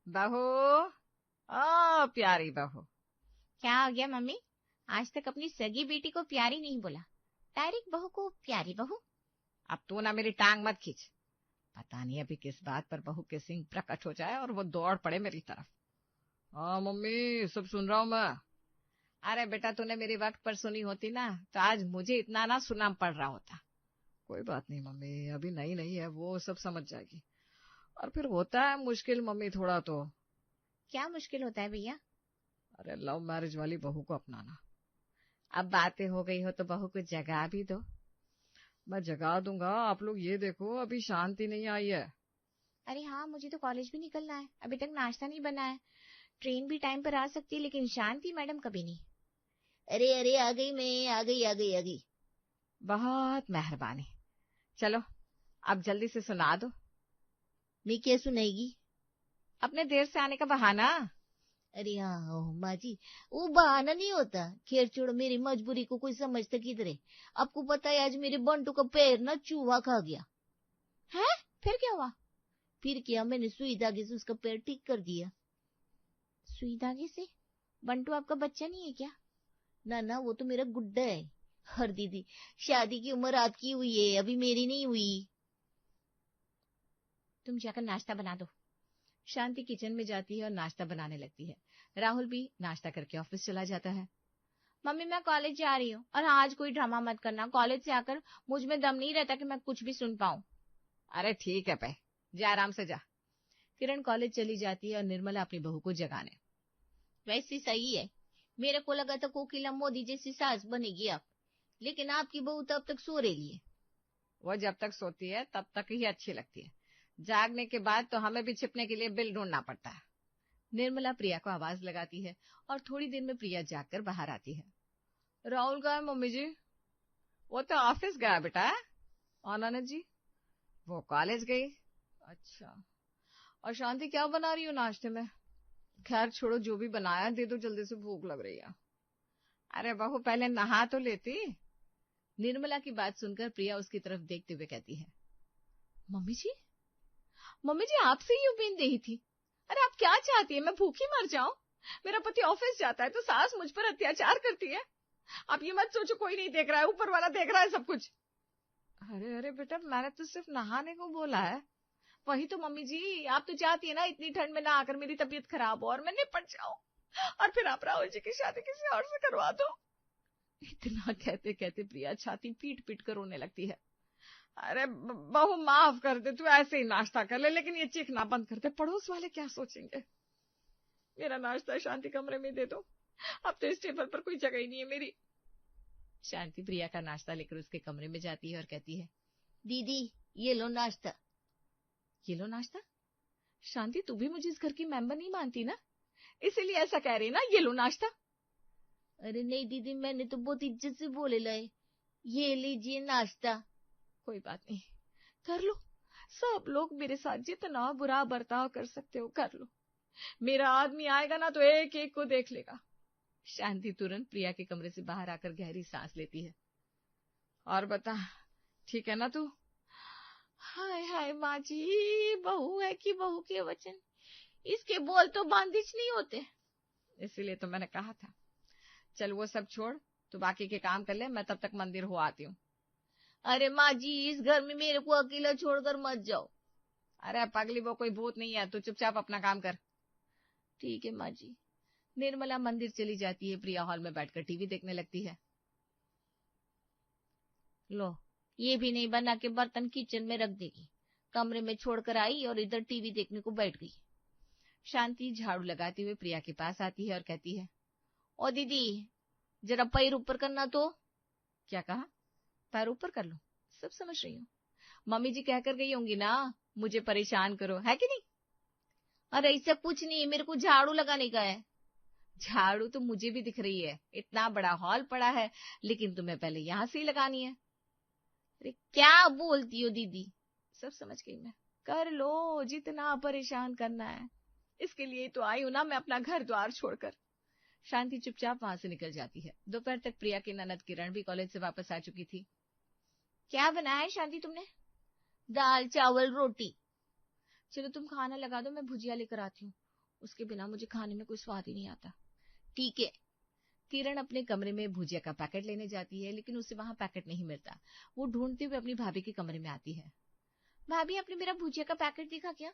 बहू, प्यारी बहू। क्या हो गया मम्मी? आज तक अपनी सगी बेटी को प्यारी नहीं बोला, डायरेक्ट बहू को प्यारी बहू। अब तू ना मेरी टांग मत खींच। पता नहीं अभी किस बात पर बहू के सिंग प्रकट हो जाए और वो दौड़ पड़े मेरी तरफ। हाँ मम्मी, सब सुन रहा हूँ मैं। अरे बेटा, तूने मेरी वक्त पर सुनी होती ना तो आज मुझे इतना ना सुनाम पड़ रहा होता। कोई बात नहीं मम्मी, अभी नई नई है, वो सब समझ जाएगी। और फिर होता है मुश्किल मम्मी थोड़ा तो। क्या मुश्किल होता है भैया? अरे लव मैरिज वाली बहू को अपनाना। अब बातें हो गई हो तो बहू को जगा भी दो। मैं जगा दूंगा, आप लोग ये देखो, अभी शांति नहीं आई है। अरे हाँ, मुझे तो कॉलेज भी निकलना है, अभी तक नाश्ता नहीं बना है। ट्रेन भी टाइम पर आ सकती है लेकिन शांति मैडम कभी नहीं। अरे अरे, आ गई मैं, आ गई आ गई आ गई। बहुत मेहरबानी। चलो अब जल्दी से सुना दो। मैं क्या सुनाएगी? अपने देर से आने का बहाना। अरे हाँ माँ जी, वो बहाना नहीं होता। खैर छोड़ो, मेरी मजबूरी को कोई समझता किधर है। आपको पता है आज मेरे बंटू का पैर ना चूहा खा गया है। फिर क्या हुआ? फिर क्या, मैंने सुई धागे से उसका पैर ठीक कर दिया। सुई धागे से? बंटू आपका बच्चा नहीं है क्या? ना ना, वो तो मेरा गुड्डा है। हर दीदी, शादी की उम्र आपकी हुई है, अभी मेरी नहीं हुई। तुम जाकर नाश्ता बना दो। शांति किचन में जाती है और नाश्ता बनाने लगती है। राहुल भी नाश्ता करके ऑफिस चला जाता है। मम्मी मैं कॉलेज जा रही हूँ, और आज कोई ड्रामा मत करना। कॉलेज से आकर मुझ में दम नहीं रहता कि मैं कुछ भी सुन पाऊँ। अरे ठीक है पे, जा आराम से जा। किरण कॉलेज चली जाती है और निर्मला अपनी बहू को जगाने। वैसे सही है, मेरे को लगा था कोकिला मोदी जैसी सास बनेगी आप, लेकिन आपकी बहू तब तक सो रही है। वो जब तक सोती है तब तक ही अच्छी लगती है, जागने के बाद तो हमें भी छिपने के लिए बिल ढूंढना पड़ता है। निर्मला प्रिया को आवाज लगाती है और थोड़ी देर में प्रिया जागकर बाहर आती है। राहुल कहाँ है मम्मी जी? वो तो ऑफिस गया बेटा। और ननद जी? वो कॉलेज गई। अच्छा। और शांति क्या बना रही हो नाश्ते में? खैर छोड़ो, जो भी बनाया दे दो, जल्दी से भूख लग रही है। अरे बहू पहले नहा तो लेती। निर्मला की बात सुनकर प्रिया उसकी तरफ देखते हुए कहती है, मम्मी जी, मम्मी जी आपसे ही उम्मीद नहीं थी। अरे आप क्या चाहती है, मैं भूखी मर जाऊं? मेरा पति ऑफिस जाता है तो सास मुझ पर अत्याचार करती है। आप ये मत सोचो कोई नहीं देख रहा है, ऊपर वाला देख रहा है सब कुछ। अरे अरे बेटा, मैंने तो सिर्फ नहाने को बोला है। वही तो मम्मी जी, आप तो चाहती है ना इतनी ठंड में नहा कर मेरी तबीयत खराब हो और मैं निपट जाऊं, और फिर आप राहुल जी की शादी किसी और से करवा दो। इतना कहते कहते प्रिया छाती पीट पीट कर रोने लगती है। अरे बहू माफ कर दे, तू ऐसे ही नाश्ता कर ले, लेकिन ये चीखना बंद कर दे, पड़ोस वाले क्या सोचेंगे। मेरा नाश्ता शांति कमरे में दे दो, अब तो इस टेबल पर कोई जगह ही नहीं है मेरी। शांति प्रिया का नाश्ता लेकर उसके कमरे में जाती है और कहती है, दीदी ये लो नाश्ता। ये लो नाश्ता? शांति तू भी मुझे इस घर की मेंबर नहीं मानती ना, इसीलिए ऐसा कह रही ना, ये लो नाश्ता। अरे नहीं दीदी, मैंने तो बहुत इज्जत से बोले लाए, ये लीजिए नाश्ता। कोई बात नहीं, कर लो। सब लोग मेरे साथ जितना बुरा बर्ताव कर सकते हो कर लो। मेरा आदमी आएगा ना तो एक एक को देख लेगा। शांति तुरंत प्रिया के कमरे से बाहर आकर गहरी सांस लेती है। और बता, ठीक है ना तू? हाय हाय माँ जी, बहू है कि बहू के वचन, इसके बोल तो बांदिश नहीं होते। इसीलिए तो मैंने कहा था। चल वो सब छोड़, तू बाकी के काम कर ले, मैं तब तक मंदिर हो आती हूँ। अरे माँ जी, इस घर में मेरे को अकेला छोड़कर मत जाओ। अरे पगली, वो कोई भूत नहीं है, तू चुपचाप अपना काम कर। ठीक है माँ जी। निर्मला मंदिर चली जाती है। प्रिया हॉल में बैठकर टीवी देखने लगती है। लो, ये भी नहीं बना के बर्तन किचन में रख देगी। कमरे में छोड़कर आई और इधर टीवी देखने को बैठ गई। शांति झाड़ू लगाते हुए प्रिया के पास आती है और कहती है, ओ दीदी, जरा पैर ऊपर करना तो। क्या कहा? पैर ऊपर कर लो, सब समझ रही हूँ। मम्मी जी कहकर गई होंगी ना, मुझे परेशान करो, है कि नहीं? अरे ऐसा कुछ नहीं, मेरे को झाड़ू लगाने का है। झाड़ू तो मुझे भी दिख रही है, इतना बड़ा हॉल पड़ा है, लेकिन तुम्हें पहले यहाँ से ही लगानी है। अरे क्या बोलती हो दीदी? सब समझ गई मैं, कर लो जितना परेशान करना है, इसके लिए तो आई हूं ना मैं अपना घर द्वार छोड़कर। शांति चुपचाप वहां से निकल जाती है। दोपहर तक प्रिया की ननद किरण भी कॉलेज से वापस आ चुकी थी। क्या बनाया है शांति तुमने? दाल चावल रोटी। चलो तुम खाना लगा दो, मैं भुजिया लेकर आती हूँ। उसके बिना मुझे खाने में कोई स्वाद ही नहीं आता। ठीक है। किरण अपने कमरे में भुजिया का पैकेट लेने जाती है, लेकिन उसे वहां पैकेट नहीं मिलता। वो ढूंढते हुए अपनी भाभी के कमरे में आती है। भाभी, आपने मेरा भुजिया का पैकेट देखा क्या?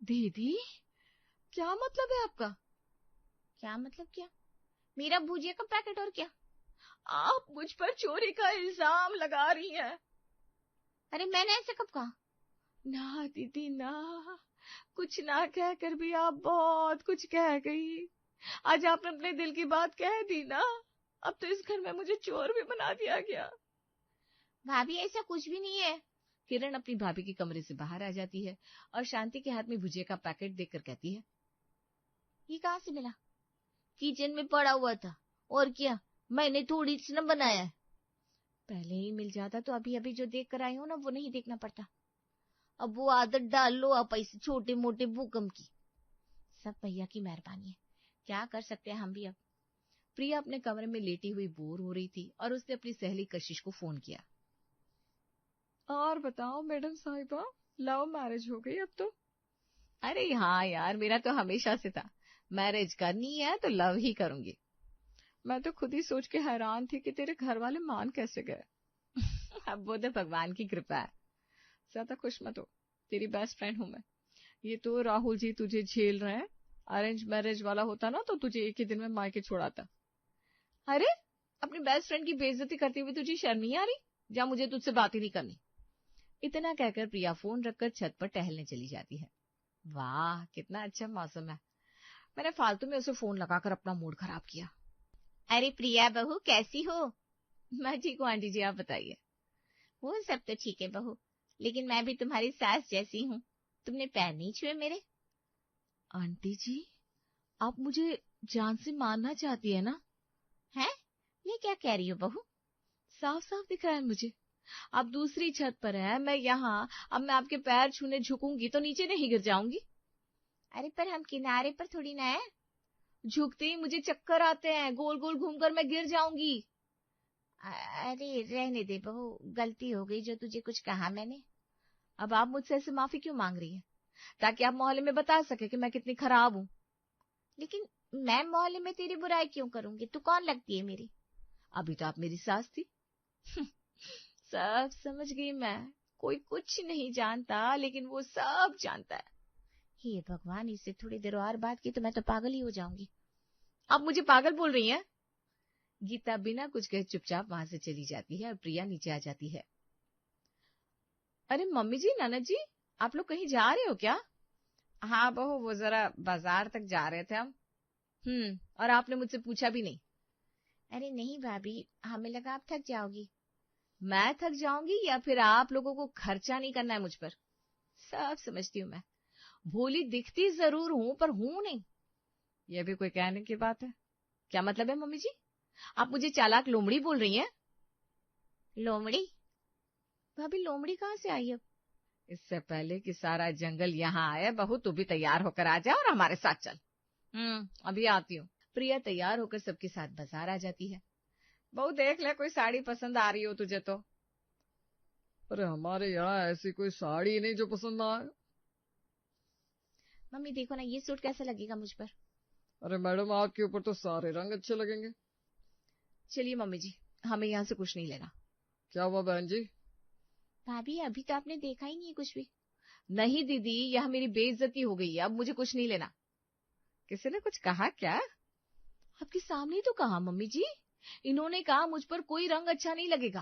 दीदी, क्या मतलब है आपका? क्या मतलब क्या? मेरा भुजिया का पैकेट और क्या? आप मुझ पर चोरी का इल्जाम लगा रही हैं। अरे मैंने ऐसे कब कहा? ना दीदी ना, कुछ ना कहकर भी आप बहुत कुछ कह गई। आज आपने अपने दिल की बात कह दी ना, अब तो इस घर में मुझे चोर भी बना दिया गया। भाभी, ऐसा कुछ भी नहीं है। किरण अपनी भाभी के कमरे से बाहर आ जाती है और शांति के हाथ में भुजिया का पैकेट देखकर कहती है, ये कहाँ से मिला? किचन में पड़ा हुआ था, और क्या, मैंने थोड़ी सी न बनाया है। पहले ही मिल जाता तो अभी अभी जो देख कर आई हो ना, वो नहीं देखना पड़ता। अब वो आदत डाल लो आप ऐसे छोटे मोटे भूकंप की। सब भैया की मेहरबानी है, क्या कर सकते हैं हम भी अब। प्रिया अपने कमरे में लेटी हुई बोर हो रही थी और उसने अपनी सहेली कशिश को फोन किया। और बताओ मैडम साहिबा, लव मैरिज हो गई अब तो? अरे हाँ यार, मेरा तो हमेशा से था, मैरिज करनी है तो लव ही करूंगी। मैं तो खुद ही सोच के हैरान थी कि तेरे घर वाले मान कैसे गए। अब वो तो भगवान की कृपा है। ज्यादा खुश मत हो, तेरी बेस्ट फ्रेंड हूं मैं। ये तो राहुल जी तुझे झेल रहे हैं। अरेंज मैरिज वाला होता ना तो तुझे एक ही दिन में मायके छोड़ाता। अरे, अपनी बेस्ट फ्रेंड की बेइज्जती करते हुए तुझे शर्म नहीं आ रही? जा, मुझे तुझसे बात ही नहीं करनी। इतना कहकर प्रिया फोन रखकर छत पर टहलने चली जाती है। वाह, कितना अच्छा मौसम है। मैंने फालतू में उसे फोन लगाकर अपना मूड खराब किया। अरे प्रिया बहू, कैसी हो? मैं ठीक हूँ आंटी जी, आप बताइए। वो सब तो ठीक है बहू, लेकिन मैं भी तुम्हारी सास जैसी हूँ। तुमने पैर नहीं छुए मेरे। आंटी जी, आप मुझे जान से मारना चाहती है ना? हैं? ये क्या कह रही हो बहू? साफ साफ दिख रहा है मुझे। आप दूसरी छत पर है, मैं यहाँ। अब मैं आपके पैर छूने झुकूंगी तो नीचे नहीं गिर जाऊंगी? अरे पर हम किनारे पर थोड़ी ना है। झुकते ही मुझे चक्कर आते हैं, गोल गोल घूमकर मैं गिर जाऊंगी। अरे रहने दे बहू, गलती हो गई, जो तुझे कुछ कहा मैंने। अब आप मुझसे ऐसे माफी क्यों मांग रही हैं? ताकि आप मोहल्ले में बता सके कि मैं कितनी खराब हूँ। लेकिन मैं मोहल्ले में तेरी बुराई क्यों करूंगी? तू कौन लगती है मेरी? अभी तो आप मेरी सास थी। सब समझ गई मैं। कोई कुछ नहीं जानता, लेकिन वो सब जानता है। हे भगवान, इससे थोड़ी देर और बात की तो मैं तो पागल ही हो जाऊंगी। आप मुझे पागल बोल रही हैं? गीता बिना कुछ कहे चुपचाप वहां से चली जाती है और प्रिया नीचे आ जाती है। अरे मम्मी जी, ननद जी, आप लोग कहीं जा रहे हो क्या? हाँ बहू, वो जरा बाजार तक जा रहे थे हम। और आपने मुझसे पूछा भी नहीं। अरे नहीं भाभी, हमें लगा आप थक जाओगी। मैं थक जाऊंगी या फिर आप लोगों को खर्चा नहीं करना है मुझ पर? सब समझती हूँ मैं। भोली दिखती जरूर हूं पर हूं नहीं। यह भी कोई कहने की बात है? क्या मतलब है मम्मी जी? आप मुझे चालाक लोमड़ी बोल रही हैं? लोमड़ी? भाभी, लोमड़ी कहाँ से आई अब? इससे पहले कि सारा जंगल यहाँ आए, बहू तू भी तैयार होकर आ जा और हमारे साथ चल। अभी आती हूँ। प्रिया तैयार होकर सबके साथ बाजार आ जाती है। बहू देख ले, कोई साड़ी पसंद आ रही हो तुझे तो। अरे हमारे यहाँ ऐसी कोई साड़ी नहीं जो पसंद आए। मम्मी देखो ना, ये सूट कैसा लगेगा मुझ पर? अरे मैडम, आपके ऊपर तो सारे रंग अच्छे लगेंगे। चलिए मम्मी जी, हमें यहाँ से कुछ नहीं लेना। क्या हुआ बहन जी? भाभी, अभी तो आपने देखा ही नहीं है कुछ भी। नहीं दीदी, यह मेरी बेइज्जती हो गई है, अब मुझे कुछ नहीं लेना। किसी ने कुछ कहा क्या? आपके सामने ही तो कहा मम्मी जी। इन्होंने कहा मुझ पर कोई रंग अच्छा नहीं लगेगा।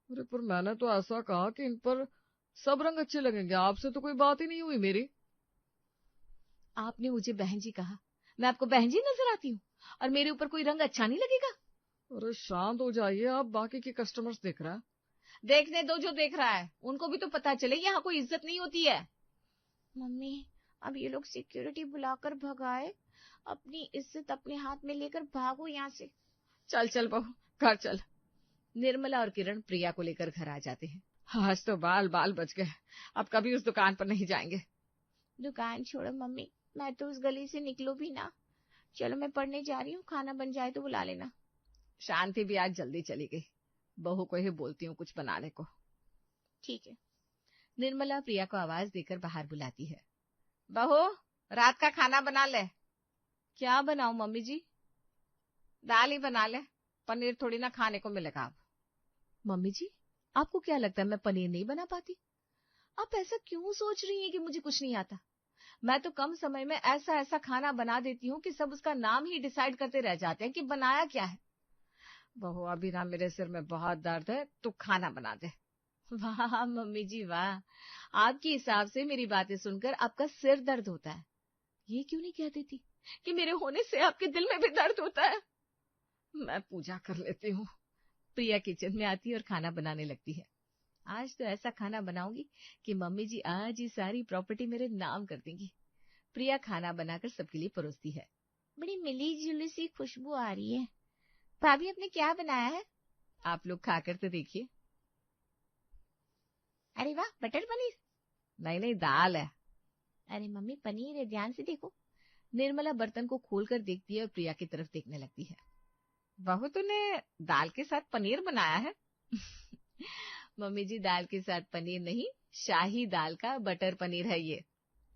अरे पर मैंने तो ऐसा कहा कि इन पर सब रंग अच्छे लगेंगे, आपसे तो कोई बात ही नहीं हुई मेरी। आपने मुझे बहन जी कहा, मैं आपको बहन जी नजर आती हूँ और मेरे ऊपर कोई रंग अच्छा नहीं लगेगा? अरे शांत हो जाइए, आप बाकी के कस्टमर्स देख रहा है। देखने दो जो देख रहा है, उनको भी तो पता चले यहाँ कोई इज्जत नहीं होती है। मम्मी, अब ये लोग सिक्योरिटी बुलाकर भगाए, अपनी इज्जत अपने हाथ में लेकर भागो यहाँ से। चल चल बहू, घर चल। निर्मला और किरण प्रिया को लेकर घर आ जाते हैं। आज तो बाल बाल बच गए, अब कभी उस दुकान पर नहीं जाएंगे। दुकान छोड़ो मम्मी, मैं तो उस गली से निकलूं भी ना। चलो मैं पढ़ने जा रही हूँ, खाना बन जाए तो बुला लेना। शांति भी आज जल्दी चली गई, बहू को ही बोलती हूँ कुछ बनाने को। ठीक है। निर्मला प्रिया को आवाज देकर बाहर बुलाती है। बहू, रात का खाना बना ले। क्या बनाऊं मम्मी जी? दाल ही बना ले, पनीर थोड़ी ना खाने को मिलेगा अब। मम्मी जी, आपको क्या लगता है मैं पनीर नहीं बना पाती? आप ऐसा क्यों सोच रही हैं कि मुझे कुछ नहीं आता? मैं तो कम समय में ऐसा ऐसा खाना बना देती हूँ कि सब उसका नाम ही डिसाइड करते रह जाते हैं कि बनाया क्या है। बहू अभी ना मेरे सिर में बहुत दर्द है, तू खाना बना दे। वाह मम्मी जी वाह, आपके हिसाब से मेरी बातें सुनकर आपका सिर दर्द होता है। ये क्यों नहीं कह देती कि मेरे होने से आपके दिल में भी दर्द होता है? मैं पूजा कर लेती हूँ। प्रिया किचन में आती है और खाना बनाने लगती है। आज तो ऐसा खाना बनाऊंगी कि मम्मी जी आज ही सारी प्रॉपर्टी मेरे नाम कर देंगी। प्रिया खाना बनाकर सबके लिए परोसती है। बड़ी मिली जुली सी खुशबू आ रही है। भाभी आपने क्या बनाया है? आप लोग खाकर तो देखिए। अरे वाह, बटर पनीर? नहीं नहीं, दाल है। अरे मम्मी पनीर है, ध्यान से देखो। निर्मला बर्तन को खोलकर देखती है और प्रिया की तरफ देखने लगती है। बहू तूने दाल के साथ पनीर बनाया है? मम्मी जी दाल के साथ पनीर नहीं, शाही दाल का बटर पनीर है ये।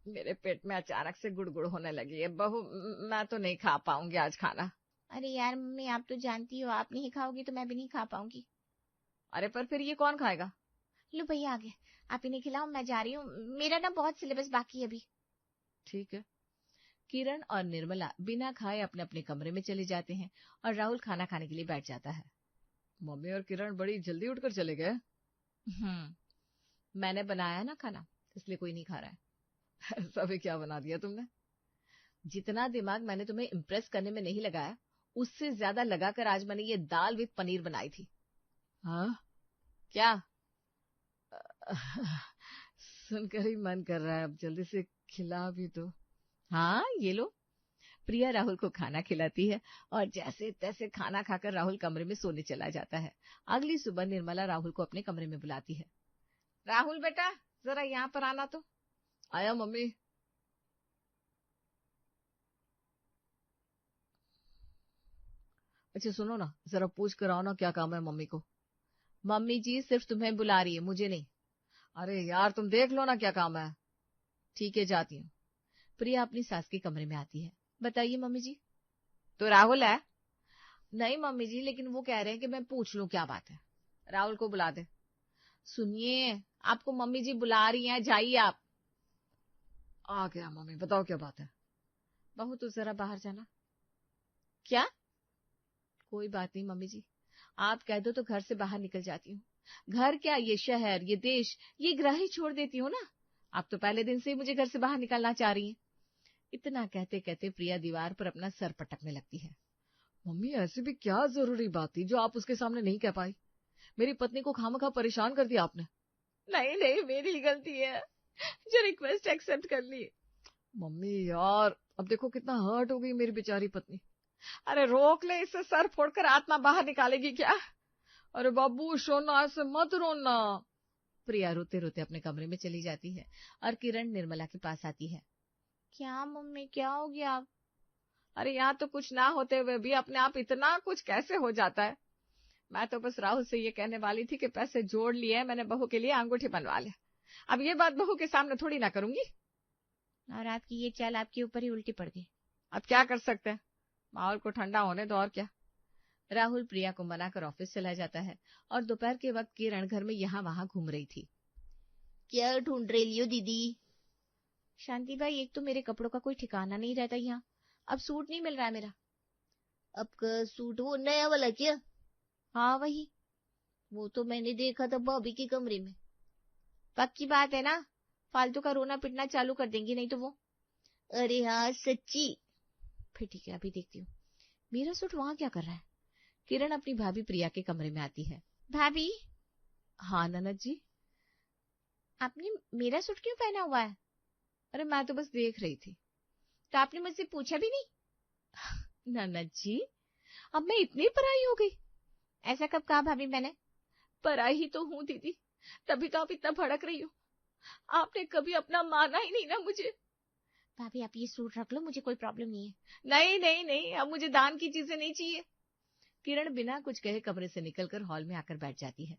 मेरे पेट में अचानक से गुड़गुड़ होने लगी है बहू, मैं तो नहीं खा पाऊंगी आज खाना। अरे यार मम्मी, आप तो जानती हो आप नहीं खाओगी तो मैं भी नहीं खा पाऊंगी। अरे पर फिर ये कौन खाएगा? लो भैया आ गए, आप इन्हें खिलाओ, मैं जा रही हूँ, मेरा ना बहुत सिलेबस बाकी है अभी। ठीक है। किरण और निर्मला बिना खाए अपने अपने कमरे में चले जाते हैं और राहुल खाना खाने के लिए बैठ जाता है। मम्मी और किरण बड़ी जल्दी उठकर चले गए। मैंने बनाया ना खाना, इसलिए कोई नहीं खा रहा है। ऐसा भी क्या बना दिया तुमने? जितना दिमाग मैंने तुम्हें इम्प्रेस करने में नहीं लगाया, उससे ज्यादा लगाकर आज मैंने ये दाल विद पनीर बनाई थी। हाँ? क्या? सुनकर ही मन कर रहा है, अब जल्दी से खिला भी दो। हाँ ये लो। प्रिया राहुल को खाना खिलाती है और जैसे तैसे खाना खाकर राहुल कमरे में सोने चला जाता है। अगली सुबह निर्मला राहुल को अपने कमरे में बुलाती है। राहुल बेटा, जरा यहाँ पर आना तो। आया मम्मी। अच्छा सुनो ना, जरा पूछ कर आओ ना क्या काम है मम्मी को। मम्मी जी सिर्फ तुम्हें बुला रही है, मुझे नहीं। अरे यार तुम देख लो ना क्या काम है। ठीक है जाती हूँ। प्रिया अपनी सास के कमरे में आती है। बताइए मम्मी जी। तो राहुल है? नहीं मम्मी जी, लेकिन वो कह रहे हैं कि मैं पूछ लूं क्या बात है। राहुल को बुला दे। सुनिए, आपको मम्मी जी बुला रही हैं, जाइए आप। आ गया मम्मी, बताओ क्या बात है। बहू तो जरा बाहर जाना। क्या? कोई बात नहीं मम्मी जी, आप कह दो तो घर से बाहर निकल जाती हूँ। घर क्या, ये शहर, ये देश, ये ग्रह ही छोड़ देती हूँ ना। आप तो पहले दिन से ही मुझे घर से बाहर निकलना चाह रही हैं। इतना कहते कहते प्रिया दीवार पर अपना सर पटकने लगती है। मम्मी ऐसी भी क्या जरूरी बात थी जो आप उसके सामने नहीं कह पाई? मेरी पत्नी को खामखा परेशान कर दिया आपने। नहीं नहीं, मेरी गलती है जो रिक्वेस्ट एक्सेप्ट कर ली। मम्मी यार, अब देखो कितना हर्ट हो गई मेरी बेचारी पत्नी। अरे रोक ले इसे, सर फोड़कर आत्मा बाहर निकालेगी क्या? अरे बाबू सोना, ऐसे मत रोना। प्रिया रोते रोते अपने कमरे में चली जाती है और किरण निर्मला के पास आती है। क्या मम्मी, क्या हो गया? अरे यहाँ तो कुछ ना होते हुए भी अपने आप इतना कुछ कैसे हो जाता है। मैं तो बस राहुल से ये कहने वाली थी कि पैसे जोड़ लिए मैंने, बहू के लिए अंगूठी बनवा ले। अब ये बात बहू के सामने थोड़ी ना करूंगी। और आपकी ये चाल आपके ऊपर ही उल्टी पड़ गई। अब क्या कर सकते हैं, माहौल को ठंडा होने दो और क्या। राहुल प्रिया को मनाकर ऑफिस चला जाता है और दोपहर के वक्त किरण घर में यहाँ वहां घूम रही थी। क्या ढूंढ रही हो दीदी? शांति भाई, एक तो मेरे कपड़ों का कोई ठिकाना नहीं रहता यहाँ, अब सूट नहीं मिल रहा है मेरा। अब का सूट वो नया वाला क्या? हाँ वही, वो तो मैंने देखा था भाभी के कमरे में। पक्की बात है ना? फालतू का रोना पिटना चालू कर देंगी नहीं तो वो। अरे हाँ सच्ची। फिर ठीक है, अभी देखती हूँ। मेरा सूट वहां क्या कर रहा है? किरण अपनी भाभी प्रिया के कमरे में आती है। भाभी। हाँ ननद जी। आपने मेरा सूट क्यों पहना हुआ है? अरे मैं तो बस देख रही थी। तो आपने मुझसे पूछा भी नहीं? ननद जी, अब मैं इतनी पराई हो गई? ऐसा कब कहा भाभी मैंने? पराई ही तो हूँ दीदी, तभी तो आप इतना भड़क रही हो। आपने कभी अपना माना ही नहीं ना मुझे। भाभी आप ये सूट रख लो, मुझे कोई प्रॉब्लम नहीं है। नहीं नहीं नहीं, अब मुझे दान की चीजें नहीं चाहिए। किरण बिना कुछ कहे कमरे से निकलकर हॉल में आकर बैठ जाती है।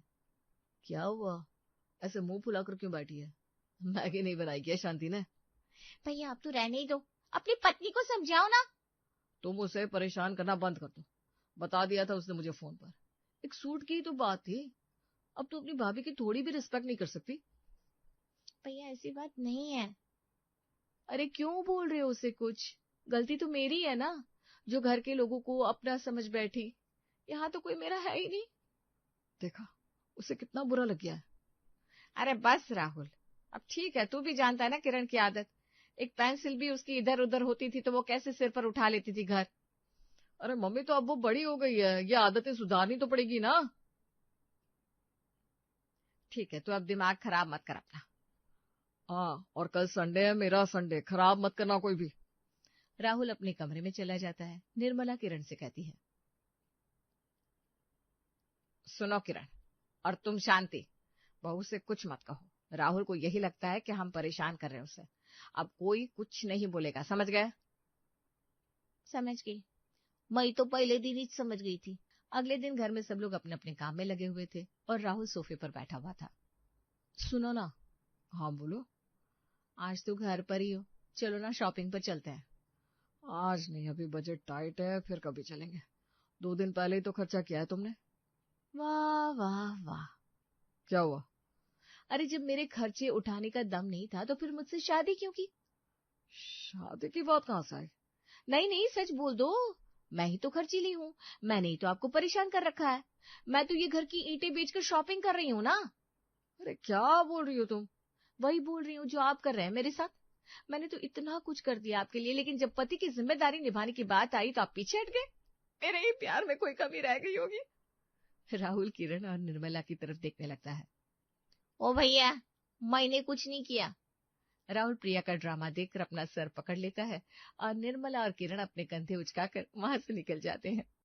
क्या हुआ, ऐसे मुंह फुलाकर क्यों बैठी है? मैगी नहीं बनाई क्या शांति ने? भैया आप तो रहने ही दो, अपनी पत्नी को समझाओ ना। तुम उसे परेशान करना बंद कर दो। बता दिया था उसने मुझे फोन पर। एक सूट की ही तो बात थी। अब तो अपनी भाभी की थोड़ी भी रिस्पेक्ट नहीं कर सकती। भैया ऐसी बात नहीं है। अरे क्यों बोल रहे हो उसे कुछ? गलती तो मेरी है ना, जो घर के लोगों को अपना समझ बैठी। यहाँ तो कोई मेरा है ही नहीं। देखा, उसे कितना बुरा लग गया है। अरे बस राहुल, अब ठीक है, तू भी जानता है ना किरण की आदत। एक पेंसिल भी उसकी इधर उधर होती थी तो वो कैसे सिर पर उठा लेती थी घर। अरे मम्मी, तो अब वो बड़ी हो गई है, ये आदतें सुधारनी तो पड़ेगी ना। ठीक है, तो अब दिमाग खराब मत कर अपना। हाँ, और कल संडे है, मेरा संडे खराब मत करना कोई भी। राहुल अपने कमरे में चला जाता है। निर्मला किरण से कहती है, सुनो किरण, और तुम शांति, बहू से कुछ मत कहो। राहुल को यही लगता है कि हम परेशान कर रहे हैं उसे। अब कोई कुछ नहीं बोलेगा, समझ गए? समझ गई। मैं तो पहले दिन ही समझ गई थी। अगले दिन घर में सब लोग अपने अपने काम में लगे हुए थे और राहुल सोफे पर बैठा हुआ था। सुनो ना। हाँ बोलो। आज तो घर पर ही हो, चलो ना शॉपिंग पर चलते हैं। आज नहीं, अभी बजट टाइट है, फिर कभी चलेंगे। 2 दिन पहले ही तो खर्चा किया है तुमने। वाह वाह वाह। क्या हुआ? अरे जब मेरे खर्चे उठाने का दम नहीं था तो फिर मुझसे शादी क्यों की? शादी की बात कहाँ से आई? नहीं नहीं, सच बोल दो। मैं ही तो खर्चीली हूँ। मैंने ही तो आपको परेशान कर रखा है। मैं तो ये घर की ईंटें बेचकर शॉपिंग कर रही हूँ ना। अरे क्या बोल रही हो तुम? वही बोल रही हूँ जो आप कर रहे हैं मेरे साथ। मैंने तो इतना कुछ कर दिया आपके लिए, लेकिन जब पति की जिम्मेदारी निभाने की बात आई तो आप पीछे हट गए। मेरे ही प्यार में कोई कमी रह गई होगी। राहुल किरण और निर्मला की तरफ देखने लगता है। ओ भैया, मैंने कुछ नहीं किया। राहुल प्रिया का ड्रामा देखकर अपना सर पकड़ लेता है और निर्मला और किरण अपने कंधे उचकाकर वहां से निकल जाते हैं।